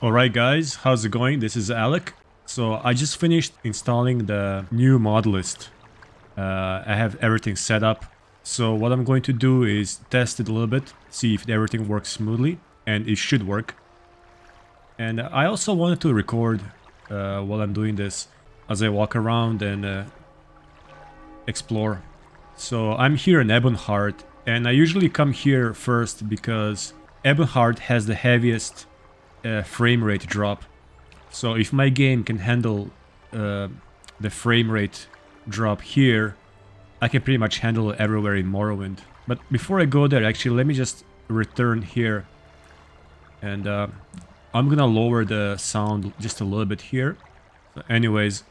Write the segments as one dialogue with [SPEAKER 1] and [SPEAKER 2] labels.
[SPEAKER 1] Alright guys, how's it going? This is Alec. So I just finished installing the new modlist. I have everything set up. So what I'm going to do is test it a little bit, see if everything works smoothly, and it should work. And I also wanted to record while I'm doing this as I walk around and explore. So I'm here in Ebonheart, and I usually come here first because Ebonheart has the heaviest frame rate drop. So if my game can handle the frame rate drop here, I can pretty much handle it everywhere in Morrowind. But before I go there, actually, let me just return here. And I'm gonna lower the sound just a little bit here. So anyways,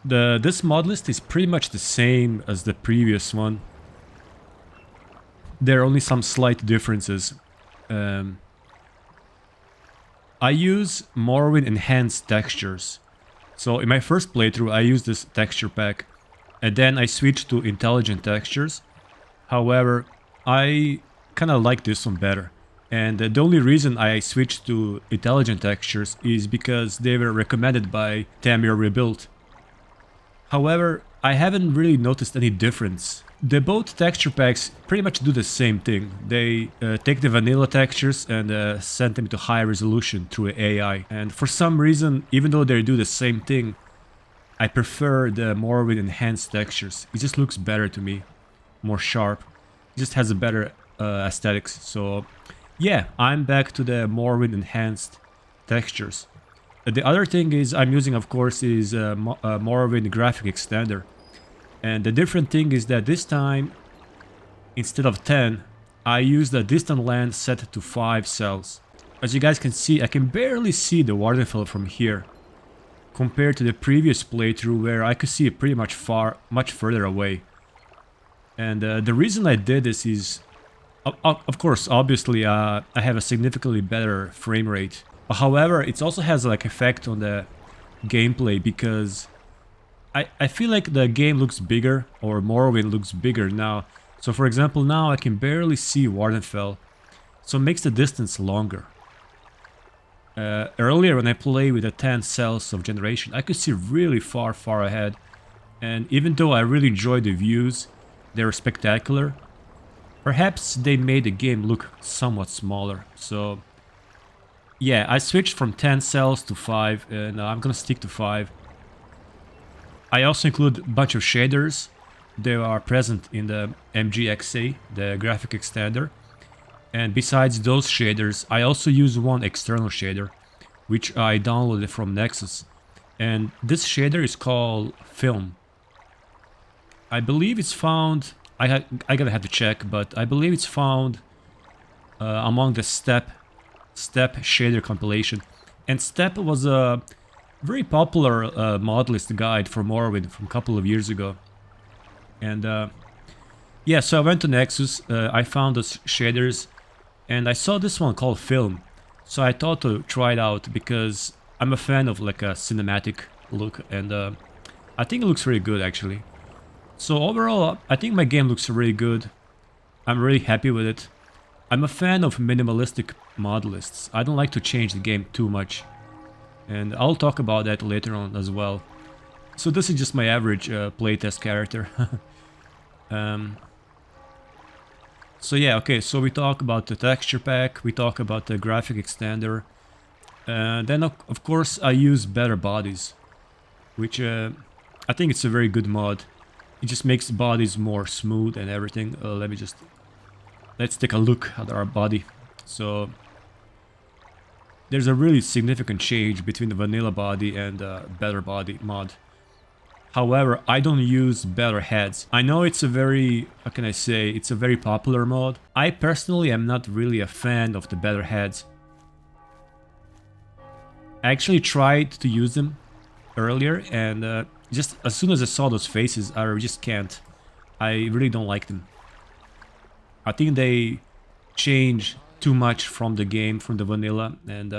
[SPEAKER 1] this mod list is pretty much the same as the previous one. There are only some slight differences. I use Morrowind enhanced textures. So in my first playthrough I used this texture pack, and then I switched to intelligent textures. However, I kinda like this one better. And the only reason I switched to intelligent textures is because they were recommended by Tamir Rebuilt. However, I haven't really noticed any difference. The both texture packs pretty much do the same thing. They take the vanilla textures and send them to high resolution through AI. And for some reason, even though they do the same thing, I prefer the Morrowind enhanced textures. It just looks better to me, more sharp. It just has a better aesthetics. So yeah, I'm back to the Morrowind enhanced textures. The other thing is I'm using, of course, is Morrowind graphic extender. And the different thing is that this time, instead of 10, I used a distant land set to 5 cells. As you guys can see, I can barely see the Wardenfell from here, compared to the previous playthrough where I could see it pretty much much further away. And the reason I did this is, of course, obviously, I have a significantly better frame rate. However, it also has like effect on the gameplay because I feel like the game looks bigger, or Morrowind looks bigger now. So for example, now I can barely see Wardenfell, so it makes the distance longer. Earlier when I played with the 10 cells of generation, I could see really far ahead. And even though I really enjoy the views, they were spectacular, perhaps they made the game look somewhat smaller. So yeah, I switched from 10 cells to 5, and I'm gonna stick to 5. I also include a bunch of shaders. They are present in the MGEXE, the graphic extender. And besides those shaders, I also use one external shader, which I downloaded from Nexus. And this shader is called Film. I believe it's found, I gotta have to check, but I believe it's found among the Step shader compilation. And Step was a very popular modlist guide for Morrowind from a couple of years ago. And yeah, so I went to Nexus, I found those shaders, and I saw this one called Film. So I thought to try it out because I'm a fan of like a cinematic look, and I think it looks really good actually. So overall, I think my game looks really good. I'm really happy with it. I'm a fan of minimalistic mod lists. I don't like to change the game too much. And I'll talk about that later on as well. So this is just my average playtest character. So yeah, okay, so we talk about the texture pack, we talk about the graphic extender. Then of course I use better bodies, which I think it's a very good mod. It just makes bodies more smooth and everything. Let's take a look at our body. So there's a really significant change between the vanilla body and the better body mod. However, I don't use better heads. I know it's a very, how can I say, it's a very popular mod. I personally am not really a fan of the better heads. I actually tried to use them earlier, and just as soon as I saw those faces, I just can't. I really don't like them. I think they change too much from the game, from the vanilla, and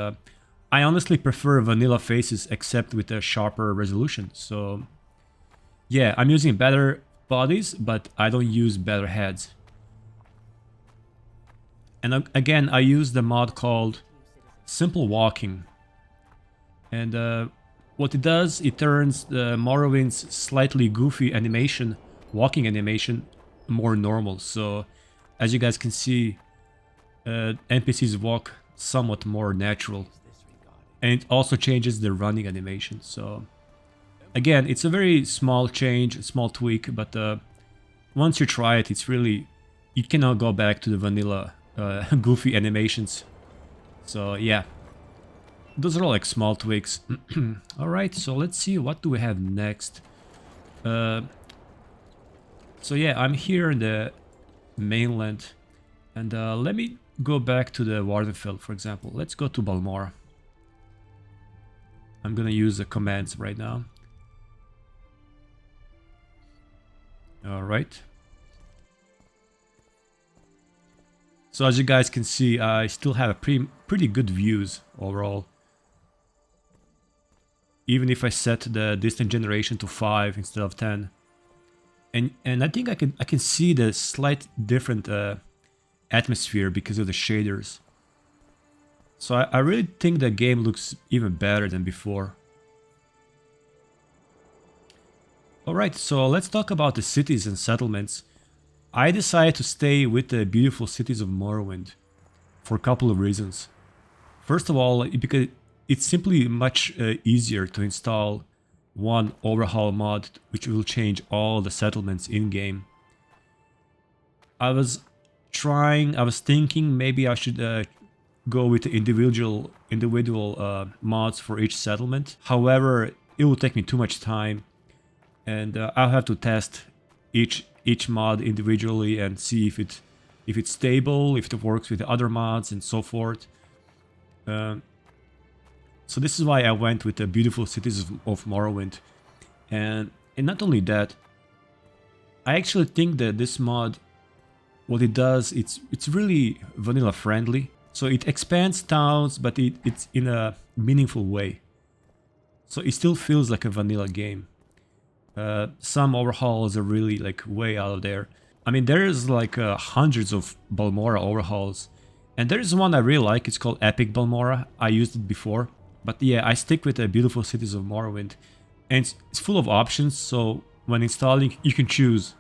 [SPEAKER 1] I honestly prefer vanilla faces except with a sharper resolution. So yeah, I'm using better bodies, but I don't use better heads. And again, I use the mod called simple walking. And what it does, it turns the Morrowind's slightly goofy animation, walking animation, more normal. So as you guys can see, NPCs walk somewhat more natural. And it also changes the running animation. So again, it's a very small change, small tweak, but once you try it, it's really, you cannot go back to the vanilla goofy animations. So yeah, those are all like small tweaks. Alright, so let's see, what do we have next? So yeah, I'm here in the mainland, and let me go back to the Wardenfell, for example. Let's go to Balmora. I'm gonna use the commands right now. Alright. So as you guys can see, I still have a pretty good views overall. Even if I set the distant generation to 5 instead of 10. And I think I can see the slight different atmosphere because of the shaders. So I really think the game looks even better than before. Alright, so let's talk about the cities and settlements. I decided to stay with the beautiful cities of Morrowind for a couple of reasons. First of all, because it's simply much easier to install one overhaul mod which will change all the settlements in-game. I was thinking maybe I should go with the individual mods for each settlement. However, it will take me too much time, and I'll have to test each mod individually and see if it's stable, if it works with the other mods, and so forth. So this is why I went with the beautiful cities of Morrowind, and not only that, I actually think that this mod, what it does, it's really vanilla friendly. So it expands towns, but it's in a meaningful way. So it still feels like a vanilla game. Some overhauls are really like way out of there. I mean, there's like hundreds of Balmora overhauls, and there's one I really like. It's called Epic Balmora. I used it before, but yeah, I stick with the beautiful cities of Morrowind, and it's full of options. So when installing, you can choose.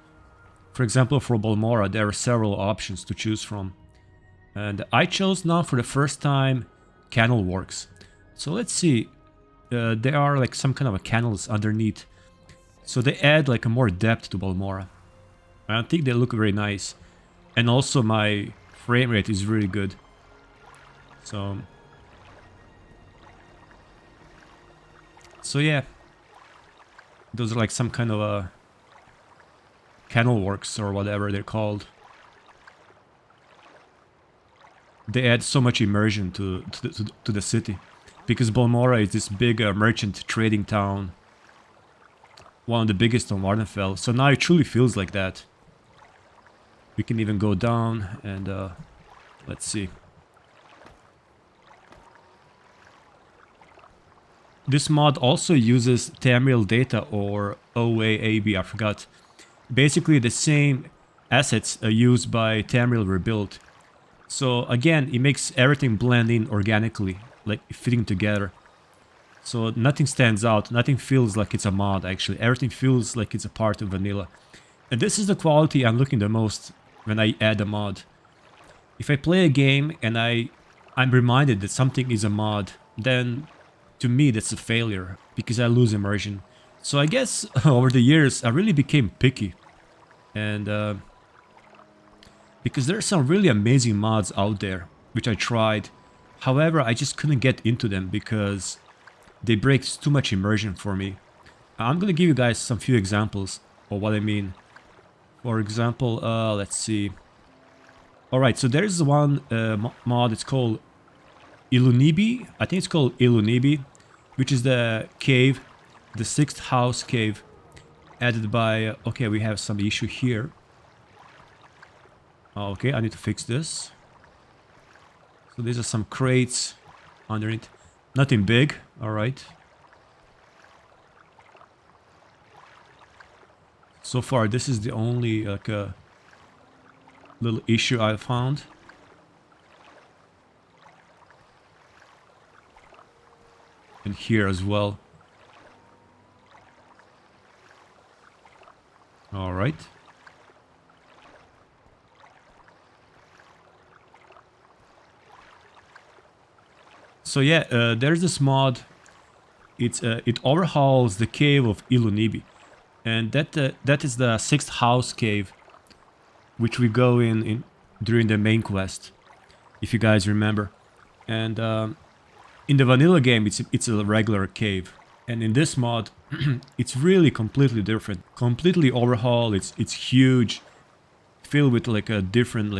[SPEAKER 1] For example, for Balmora, there are several options to choose from. And I chose now for the first time Canal Works. So let's see, there are like some kind of a canals underneath. So they add like a more depth to Balmora. I think they look very nice. And also my frame rate is really good. So yeah, those are like some kind of a Canal Works or whatever they're called. They add so much immersion to the city, because Balmora is this big merchant trading town, one of the biggest on Wardenfell. So now it truly feels like that. We can even go down and let's see. This mod also uses Tamriel data, or OAAB, I forgot. Basically the same assets used by Tamriel Rebuild. So again, it makes everything blend in organically, like fitting together. So nothing stands out, nothing feels like it's a mod actually. Everything feels like it's a part of vanilla. And this is the quality I'm looking the most when I add a mod. If I play a game and I'm reminded that something is a mod, then to me that's a failure, because I lose immersion. So I guess over the years I really became picky. And because there are some really amazing mods out there, which I tried. However, I just couldn't get into them because they break too much immersion for me. I'm gonna give you guys some few examples of what I mean. For example, let's see. Alright, so there's one mod, it's called Ilunibi. I think it's called Ilunibi, which is the cave, the 6th house cave, added by... okay, we have some issue here. Okay, I need to fix this. So these are some crates underneath. Nothing big, alright. So far, this is the only like a little issue I found. and here as well. All right. So yeah, there's this mod. It overhauls the cave of Ilunibi, and that is the 6th house cave, which we go in during the main quest, if you guys remember. And in the vanilla game, it's a regular cave, and in this mod, it's really completely different, completely overhauled. It's huge, filled with like a different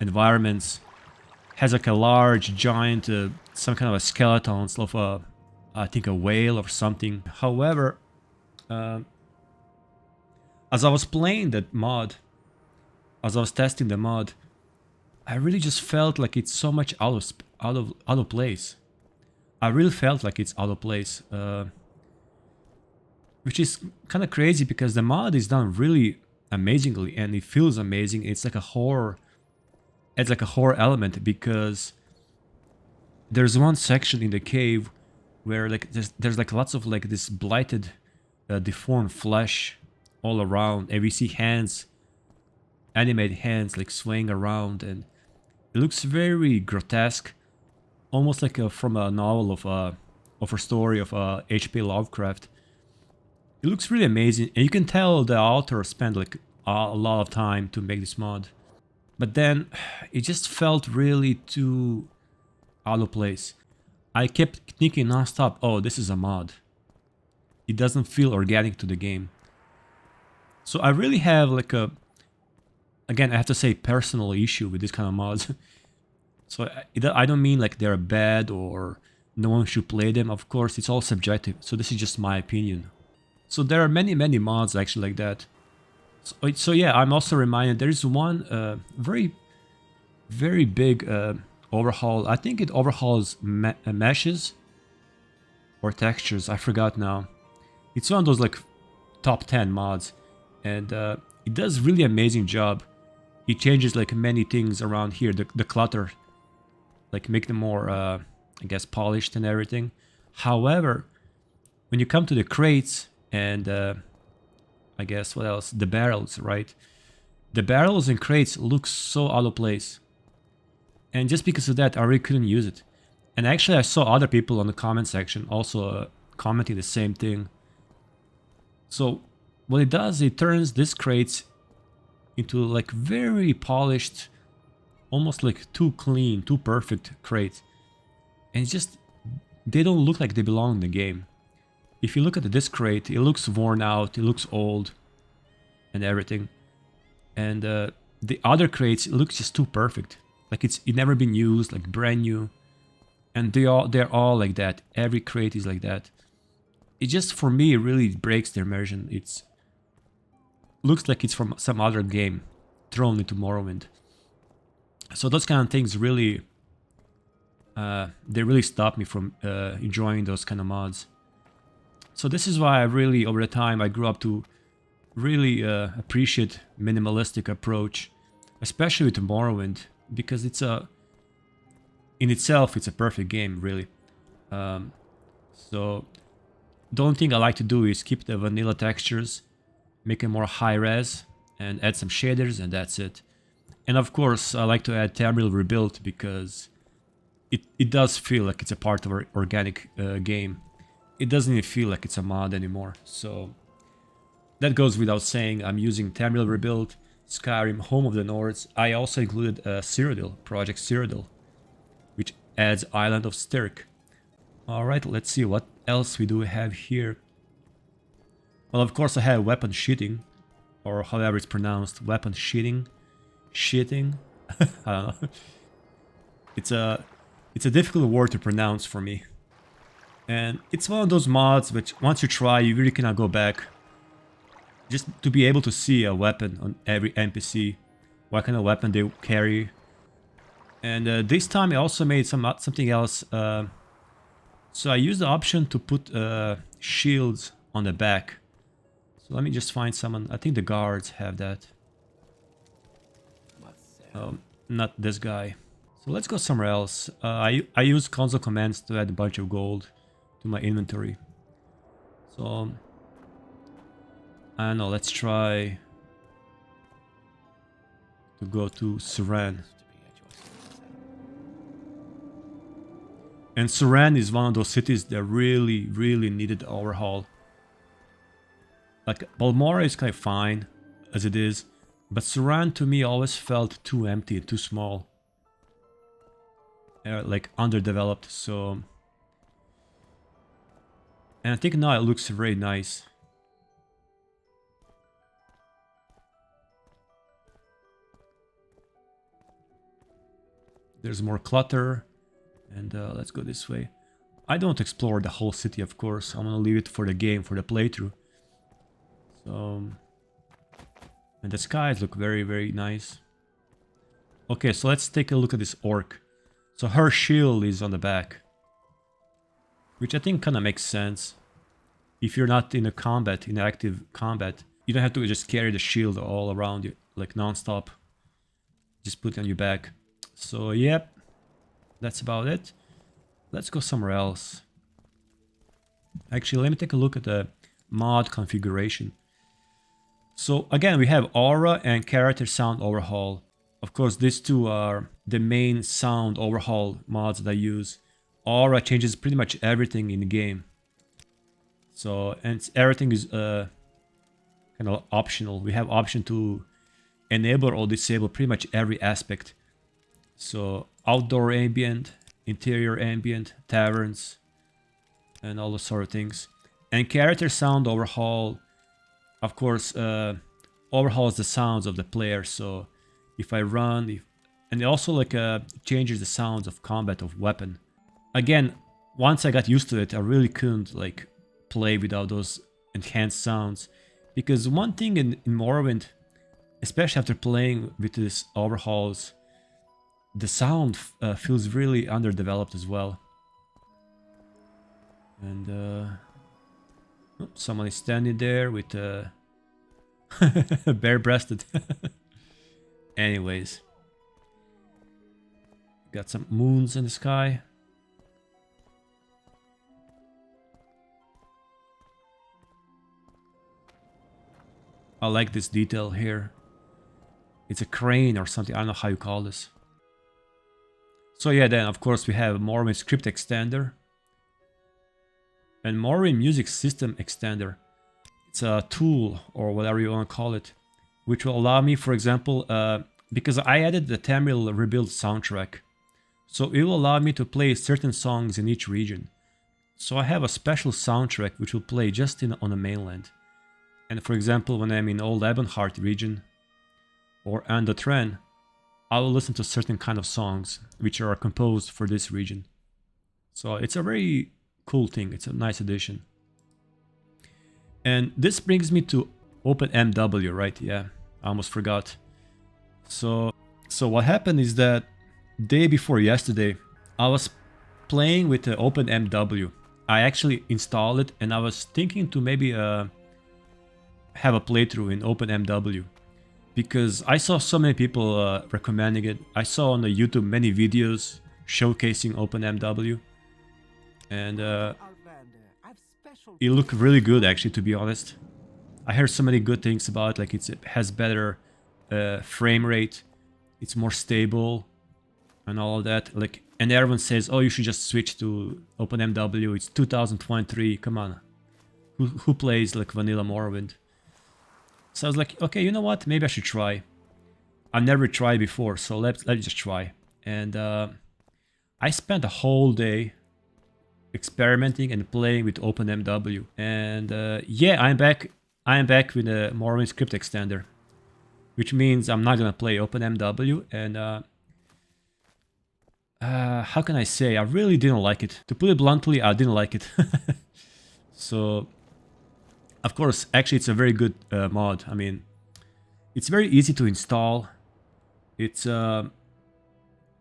[SPEAKER 1] environments. Has like a large giant some kind of a skeleton of a, I think, a whale or something. However, as I was playing that mod, as I was testing the mod, I really just felt like it's so much out of place. I really felt like it's out of place, which is kind of crazy because the mod is done really amazingly and it feels amazing. It's like a horror. It's like a horror element because there's one section in the cave where like there's like lots of like this blighted, deformed flesh all around, and we see hands, animated hands like swaying around, and it looks very grotesque, almost like from a novel of a story of H.P. Lovecraft. It looks really amazing, and you can tell the author spent like a lot of time to make this mod. But then it just felt really too out of place. I kept thinking non-stop, oh, this is a mod. It doesn't feel organic to the game. So I really have like a, again, I have to say, personal issue with this kind of mods. So I don't mean like they're bad or no one should play them. Of course, it's all subjective. So this is just my opinion. So there are many mods actually like that. So yeah, I'm also reminded there is one very big overhaul. I think it overhauls meshes or textures. I forgot now. It's one of those like top 10 mods, and it does really amazing job. It changes like many things around here. The clutter, like make them more, I guess, polished and everything. However, when you come to the crates and I guess what else? The barrels, right? The barrels and crates look so out of place. And just because of that, I really couldn't use it. And actually, I saw other people on the comment section also commenting the same thing. So what it does, it turns these crates into like very polished, almost like too clean, too perfect crates. And it's just, they don't look like they belong in the game. If you look at this crate, it looks worn out, it looks old and everything. And the other crates, it looks just too perfect. Like it never been used, like brand new. And they're all like that. Every crate is like that. It just, for me, really breaks the immersion. It's looks like it's from some other game thrown into Morrowind. So those kind of things really, they really stop me from enjoying those kind of mods. So this is why I really, over the time, I grew up to really appreciate minimalistic approach, especially with Morrowind, because it's in itself, it's a perfect game, really. So the only thing I like to do is keep the vanilla textures, make it more high res, and add some shaders, and that's it. And of course, I like to add Tamriel Rebuilt because it does feel like it's a part of our organic game. It doesn't even feel like it's a mod anymore. So that goes without saying. I'm using Tamriel Rebuilt, Skyrim, Home of the Nords. I also included Cyrodiil, Project Cyrodiil, which adds Island of Stirk. Alright, let's see what else we do have here. Well, of course I have weapon sheathing, or however it's pronounced, weapon sheathing. Sheathing? I don't know. It's a difficult word to pronounce for me. And it's one of those mods which once you try, you really cannot go back. Just to be able to see a weapon on every NPC, what kind of weapon they carry. And this time I also made something else. So I used the option to put shields on the back. So let me just find someone. I think the guards have that. Not this guy. So let's go somewhere else. I use console commands to add a bunch of gold. to my inventory. So I don't know, let's try to go to Suran. And Suran is one of those cities that really, really needed overhaul. Like, Balmora is kind of fine as it is, but Suran to me always felt too empty, too small. Like, underdeveloped, so... And I think now it looks very nice. There's more clutter. And let's go this way. I don't explore the whole city, of course. I'm gonna leave it for the game, for the playthrough. So... And the skies look very, very nice. Okay, so let's take a look at this orc. So her shield is on the back. Which I think kind of makes sense. If you're not in a combat, in active combat, you don't have to just carry the shield all around you, like non-stop. Just put it on your back. So, yep. That's about it. Let's go somewhere else. Actually, let me take a look at the mod configuration. So again, we have aura and character sound overhaul. Of course, these two are the main sound overhaul mods that I use. Aura changes pretty much everything in the game. So, and everything is kind of optional. We have option to enable or disable pretty much every aspect. So, outdoor ambient, interior ambient, taverns, and all those sort of things. And character sound overhaul, of course, overhauls the sounds of the player. So if I run, and it also like changes the sounds of combat of weapon. Again, once I got used to it, I really couldn't like play without those enhanced sounds. Because one thing in Morrowind, especially after playing with these overhauls, the sound feels really underdeveloped as well. And someone is standing there with bare-breasted. Anyways, got some moons in the sky. I like this detail here. It's a crane or something. I don't know how you call this. So yeah, then of course we have Morrowind script extender and Morrowind music system extender. It's a tool or whatever you want to call it, which will allow me, for example, because I added the Tamriel rebuild soundtrack, so it will allow me to play certain songs in each region. So I have a special soundtrack which will play just on the mainland. And for example, when I'm in Old Ebonheart region or Andothren, I will listen to certain kind of songs which are composed for this region. So it's a very cool thing. It's a nice addition. And this brings me to OpenMW, right? Yeah, I almost forgot. So what happened is that day before yesterday, I was playing with the OpenMW. I actually installed it and I was thinking to maybe have a playthrough in OpenMW. Because I saw so many people recommending it. I saw on the YouTube many videos showcasing OpenMW. And it looked really good actually, to be honest. I heard so many good things about it, like it has better frame rate, it's more stable and all of that. Like, and everyone says, oh, you should just switch to OpenMW, it's 2023, come on. Who plays like vanilla Morrowind? So I was like, okay, you know what? Maybe I should try. I've never tried before, so let's just try. And I spent a whole day experimenting and playing with OpenMW. And yeah, I'm back with the Morrowind script extender, which means I'm not gonna play OpenMW. And how can I say? I really didn't like it. To put it bluntly, I didn't like it. So. Of course, actually it's a very good mod. I mean, it's very easy to install. It's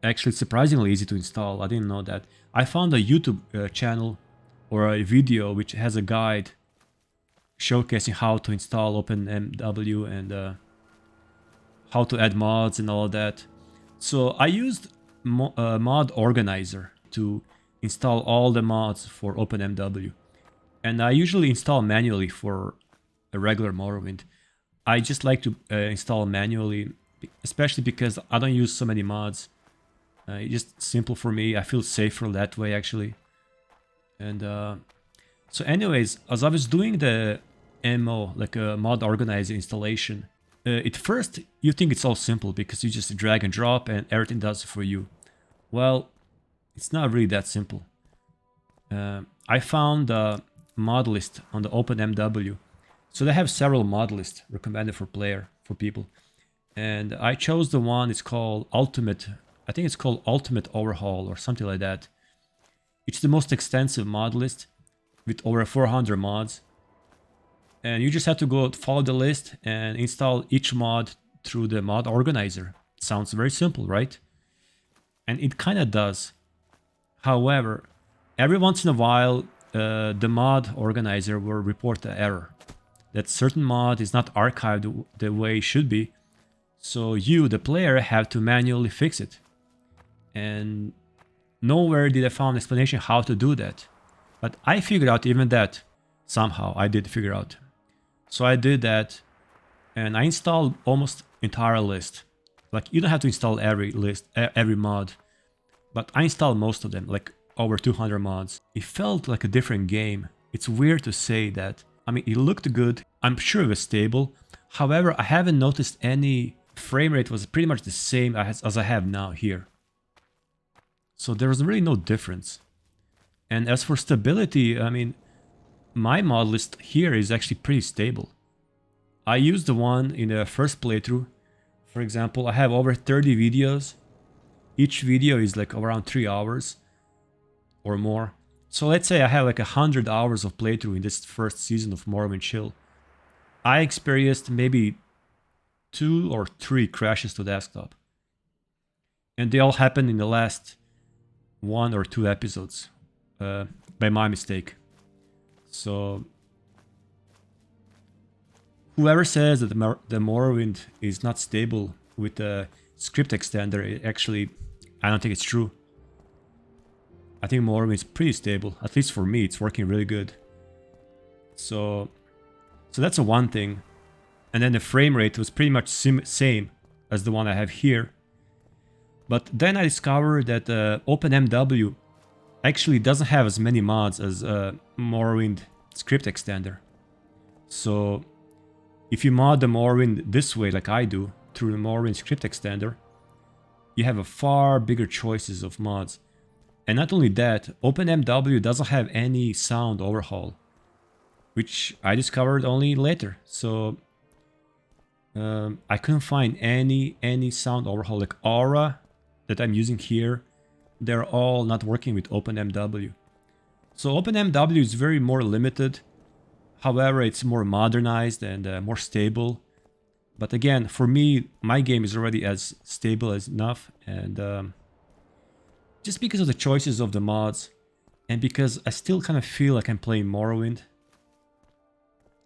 [SPEAKER 1] actually surprisingly easy to install. I didn't know that. I found a YouTube channel or a video which has a guide showcasing how to install OpenMW and how to add mods and all of that. So I used mod organizer to install all the mods for OpenMW. And I usually install manually for a regular Morrowind. I just like to install manually, especially because I don't use so many mods. It's just simple for me. I feel safer that way, actually. And so anyways, as I was doing the MO, like a mod organizer installation, at first you think it's all simple because you just drag and drop and everything does it for you. Well, it's not really that simple. I found a modlist on the OpenMW. So they have several modlists recommended for people. And I chose the one, it's called Ultimate, I think it's called Ultimate Overhaul or something like that. It's the most extensive mod list with over 400 mods. And you just have to go follow the list and install each mod through the mod organizer. Sounds very simple, right? And it kind of does. However, every once in a while, the mod organizer will report an error. That certain mod is not archived the way it should be. So you, the player, have to manually fix it. And nowhere did I find an explanation how to do that. But I figured out even that. Somehow I did figure out. So I did that. And I installed almost entire list. Like you don't have to install every list, every mod. But I installed most of them, like over 200 mods. It felt like a different game. It's weird to say that. I mean, it looked good. I'm sure it was stable. However, I haven't noticed any frame rate was pretty much the same as I have now here. So there was really no difference. And as for stability, I mean, my mod list here is actually pretty stable. I used the one in the first playthrough. For example, I have over 30 videos. Each video is like around 3 hours or more. So let's say I have like 100 hours of playthrough in this first season of Morrowind Chill. I experienced maybe 2 or 3 crashes to desktop. And they all happened in the last 1 or 2 episodes by my mistake. So whoever says that the Morrowind is not stable with the script extender, actually, I don't think it's true. I think Morrowind is pretty stable. At least for me, it's working really good. So that's a one thing. And then the frame rate was pretty much same as the one I have here. But then I discovered that OpenMW actually doesn't have as many mods as Morrowind script extender. So if you mod the Morrowind this way, like I do, through the Morrowind script extender, you have a far bigger choices of mods. And not only that, OpenMW doesn't have any sound overhaul, which I discovered only later. So I couldn't find any sound overhaul, like Aura that I'm using here. They're all not working with OpenMW. So OpenMW is very more limited. However, it's more modernized and more stable. But again, for me, my game is already as stable as enough. And just because of the choices of the mods, and because I still kind of feel like I'm playing Morrowind.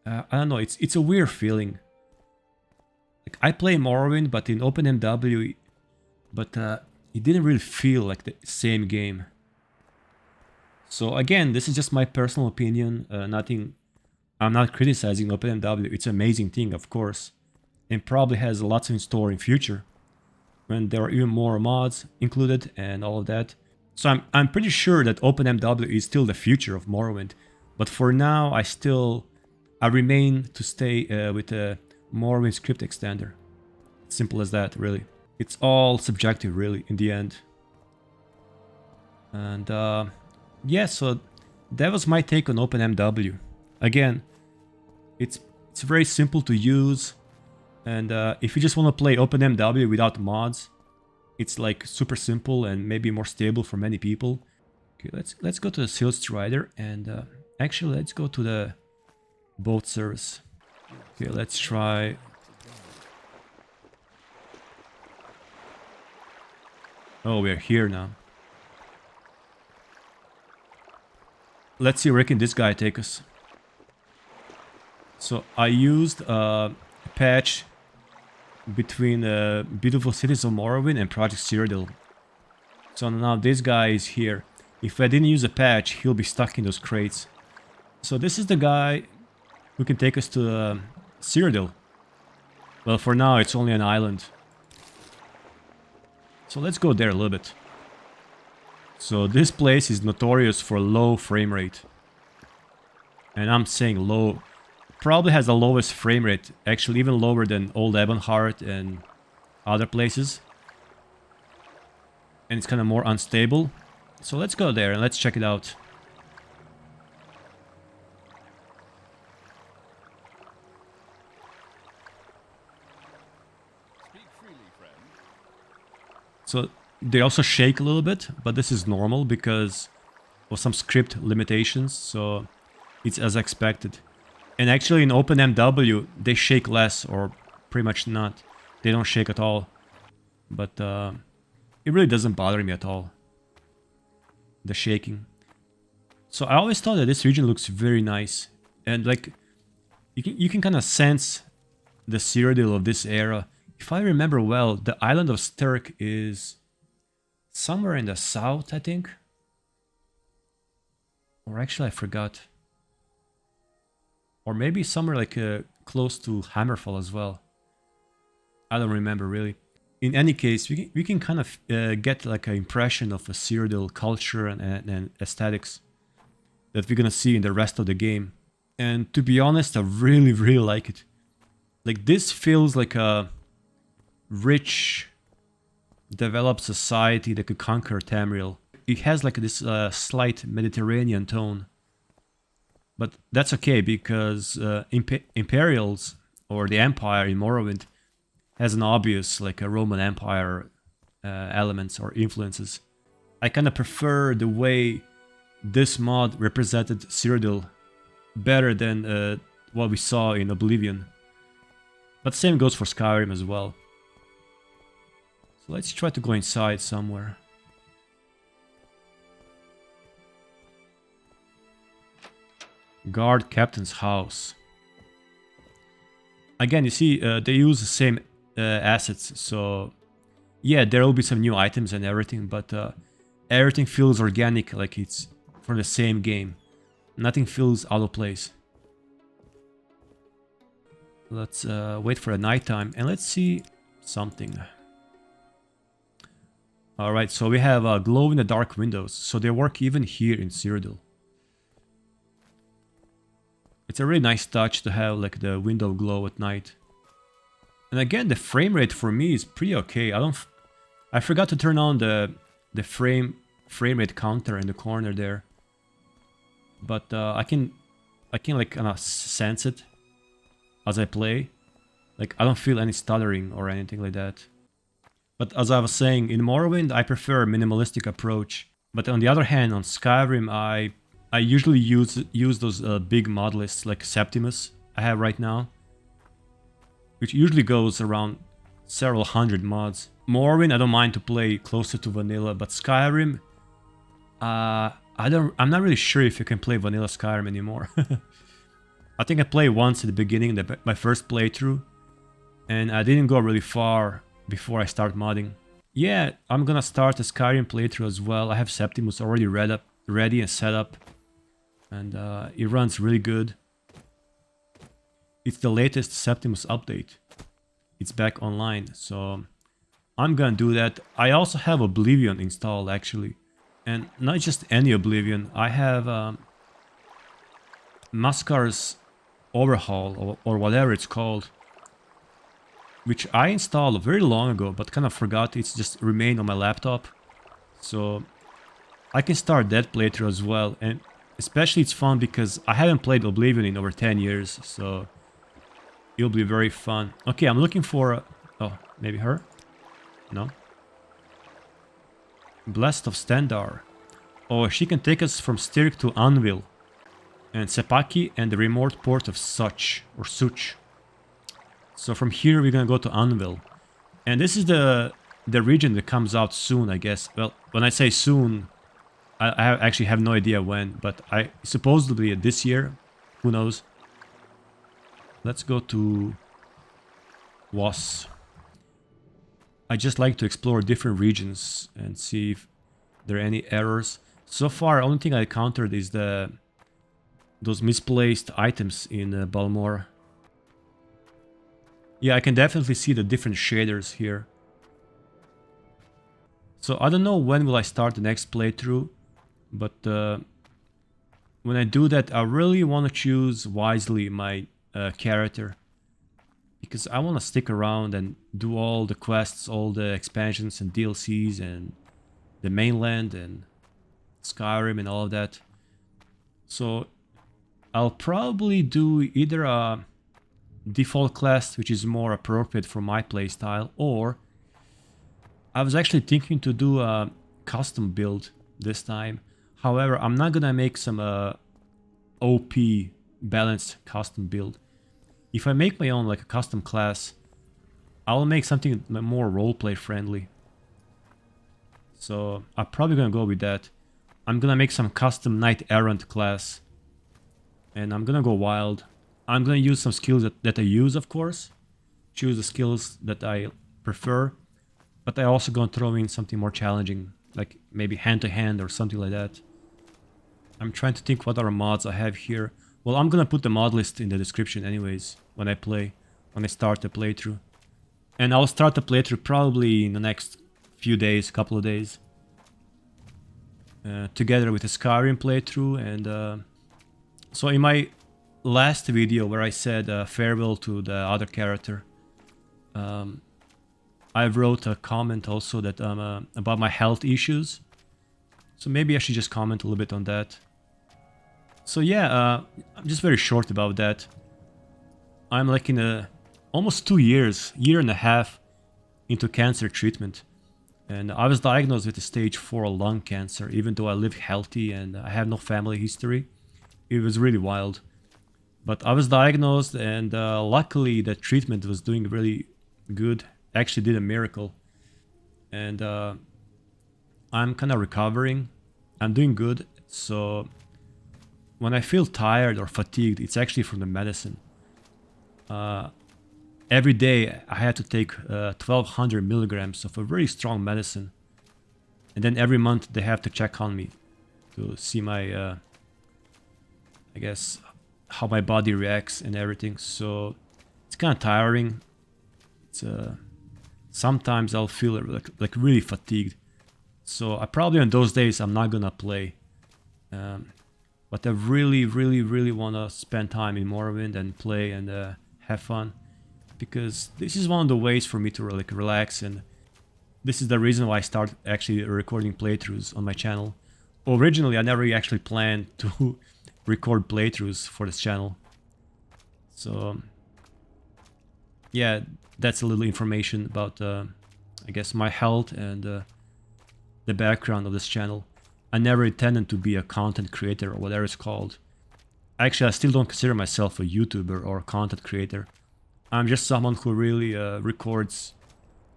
[SPEAKER 1] I don't know, it's a weird feeling. Like I play Morrowind, but in OpenMW, but it didn't really feel like the same game. So again, this is just my personal opinion. Nothing. I'm not criticizing OpenMW. It's an amazing thing, of course, and probably has lots in store in future, when there are even more mods included and all of that. So I'm pretty sure that OpenMW is still the future of Morrowind. But for now, I remain to stay with the Morrowind script extender. Simple as that, really. It's all subjective, really, in the end. And yeah, so that was my take on OpenMW. Again, it's very simple to use. And if you just want to play OpenMW without mods, it's like super simple and maybe more stable for many people. Okay, let's go to the sales strider and actually let's go to the boat service. Okay, let's try. Oh, we're here now. Let's see where can this guy take us. So I used a patch between Beautiful Cities of Morrowind and Project Cyrodiil. So now this guy is here. If I didn't use a patch, he'll be stuck in those crates. So this is the guy who can take us to Cyrodiil. Well, for now, it's only an island. So let's go there a little bit. So this place is notorious for low frame rate. And I'm saying low. Probably has the lowest frame rate. Actually, even lower than Old Ebonheart and other places. And it's kind of more unstable. So let's go there and let's check it out. So they also shake a little bit, but this is normal because of some script limitations, so it's as expected. And actually in OpenMW, they shake less, or pretty much not. They don't shake at all. But it really doesn't bother me at all, the shaking. So I always thought that this region looks very nice. And like, you can kind of sense the Cyrodiil of this era. If I remember well, the island of Sturk is somewhere in the south, I think. Or actually, I forgot. Or maybe somewhere like close to Hammerfall as well. I don't remember really. In any case, we can kind of get like an impression of a Cyrodiil culture and aesthetics that we're gonna see in the rest of the game. And to be honest, I really, really like it. Like, this feels like a rich, developed society that could conquer Tamriel. It has like this slight Mediterranean tone. But that's okay because Imperials, or the Empire in Morrowind, has an obvious like a Roman Empire elements or influences. I kind of prefer the way this mod represented Cyrodiil better than what we saw in Oblivion. But same goes for Skyrim as well. So let's try to go inside somewhere. Guard Captain's house. Again, you see, they use the same assets, so yeah, there will be some new items and everything, but everything feels organic, like it's from the same game. Nothing feels out of place. Let's wait for the nighttime and let's see something. Alright, so we have glow-in-the-dark windows, so they work even here in Cyrodiil. It's a really nice touch to have like the window glow at night. And again, the frame rate for me is pretty okay. I forgot to turn on the frame rate counter in the corner there. But I can like kind of sense it as I play. Like, I don't feel any stuttering or anything like that. But as I was saying, in Morrowind I prefer a minimalistic approach. But on the other hand, on Skyrim I usually use those big modlists like Septimus I have right now, which usually goes around several hundred mods. Morrowind I don't mind to play closer to vanilla, but Skyrim, I'm not really sure if you can play vanilla Skyrim anymore. I think I played once at the beginning, my first playthrough, and I didn't go really far before I start modding. Yeah, I'm gonna start a Skyrim playthrough as well. I have Septimus already ready and set up, and it runs really good. It's the latest Septimus update. It's back online, so I'm gonna do that. I also have Oblivion installed actually, and not just any Oblivion. I have Maskar's Overhaul, or whatever it's called, which I installed very long ago, but kind of forgot it's just remained on my laptop. So I can start that playthrough as well, and especially it's fun because I haven't played Oblivion in over 10 years, so it'll be very fun. Okay, I'm looking for... oh, maybe her? No? Blessed of Stendar. Oh, she can take us from Stirk to Anvil, and Sepaki and the remote port of Such, or Such. So from here we're gonna go to Anvil. And this is the region that comes out soon, I guess. Well, when I say soon, I actually have no idea when, but I supposedly this year, who knows. Let's go to MWSE. I just like to explore different regions and see if there are any errors. So far, only thing I encountered is those misplaced items in Balmor. Yeah, I can definitely see the different shaders here. So I don't know when will I start the next playthrough, but when I do that, I really want to choose wisely my character, because I want to stick around and do all the quests, all the expansions and DLCs and the mainland and Skyrim and all of that. So I'll probably do either a default class, which is more appropriate for my playstyle, or I was actually thinking to do a custom build this time. However, I'm not gonna make some OP balanced custom build. If I make my own like a custom class, I'll make something more roleplay friendly. So I'm probably gonna go with that. I'm gonna make some custom knight errant class, and I'm gonna go wild. I'm gonna use some skills that I use, of course. Choose the skills that I prefer, but I also gonna throw in something more challenging, like maybe hand-to-hand or something like that. I'm trying to think what other mods I have here. Well, I'm gonna put the mod list in the description anyways when I start the playthrough. And I'll start the playthrough probably in the next few days, couple of days. Together with a Skyrim playthrough. And so in my last video where I said farewell to the other character, I wrote a comment also that about my health issues. So maybe I should just comment a little bit on that. So yeah, I'm just very short about that. I'm like in almost 2 years, year and a half into cancer treatment. And I was diagnosed with a stage 4 lung cancer, even though I live healthy and I have no family history. It was really wild. But I was diagnosed, and luckily the treatment was doing really good. Actually did a miracle. And I'm kind of recovering. I'm doing good. So when I feel tired or fatigued, it's actually from the medicine. Every day I had to take 1200 milligrams of a very strong medicine. And then every month they have to check on me to see my, I guess, how my body reacts and everything. So it's kind of tiring. It's sometimes I'll feel like really fatigued. So I probably on those days I'm not gonna play. But I really want to spend time in Morrowind and play and have fun, because this is one of the ways for me to like relax, and this is the reason why I started actually recording playthroughs on my channel. Originally, I never actually planned to record playthroughs for this channel. So yeah, that's a little information about I guess my health and the background of this channel. I never intended to be a content creator or whatever it's called. Actually, I still don't consider myself a YouTuber or a content creator. I'm just someone who really records,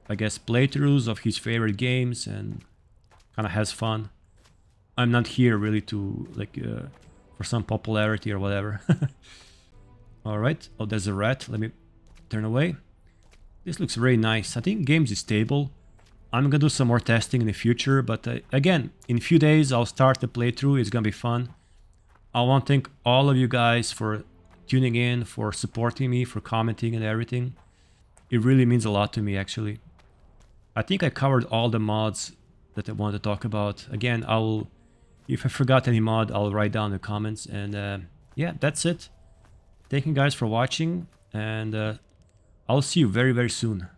[SPEAKER 1] I guess, playthroughs of his favorite games and kind of has fun. I'm not here really to, like, for some popularity or whatever. Alright, oh, there's a rat. Let me turn away. This looks very nice. I think games is stable. I'm gonna do some more testing in the future, but again, in a few days I'll start the playthrough. It's gonna be fun. I want to thank all of you guys for tuning in, for supporting me, for commenting and everything. It really means a lot to me, actually. I think I covered all the mods that I want to talk about. Again, if I forgot any mod, I'll write down in the comments. And yeah, that's it. Thank you guys for watching, and I'll see you very soon.